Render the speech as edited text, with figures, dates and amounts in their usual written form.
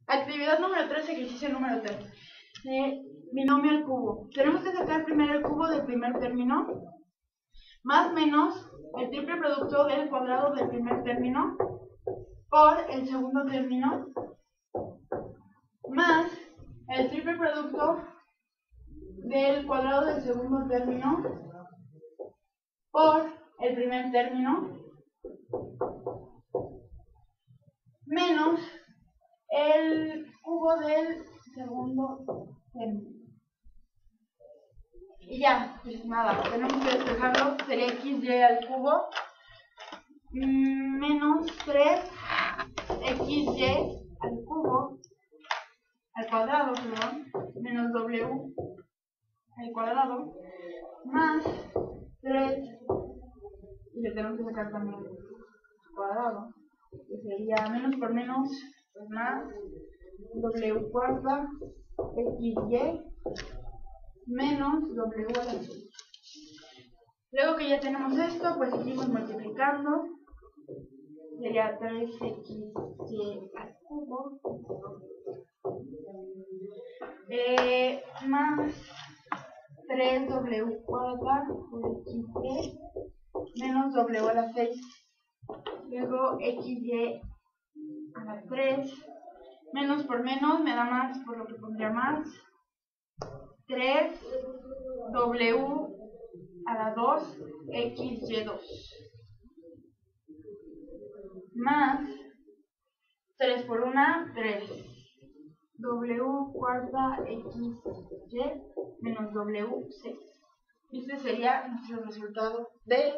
Actividad número 3, ejercicio número 3. Binomio al cubo. Tenemos que sacar primero el cubo del primer término, más menos el triple producto del cuadrado del primer término por el segundo término, más el triple producto del cuadrado del segundo término por el primer término, menos el cubo del segundo término. Y ya, pues nada, tenemos que despejarlo. Sería xy al cubo menos 3xy al cubo, al cuadrado, perdón, menos w al cuadrado, más 3, y le tenemos que sacar también el cuadrado, que sería menos por menos, pues más w cuarta xy menos w a la 6. Luego que ya tenemos esto, pues seguimos multiplicando. Sería 3xy al cubo más 3w cuarta por xy menos w a la 6. Luego xy a la 3 menos por menos me da más, por lo que pondría más 3w a la 2 xy2 más 3 por 1, 3 w cuarta xy menos w6. Este sería nuestro resultado del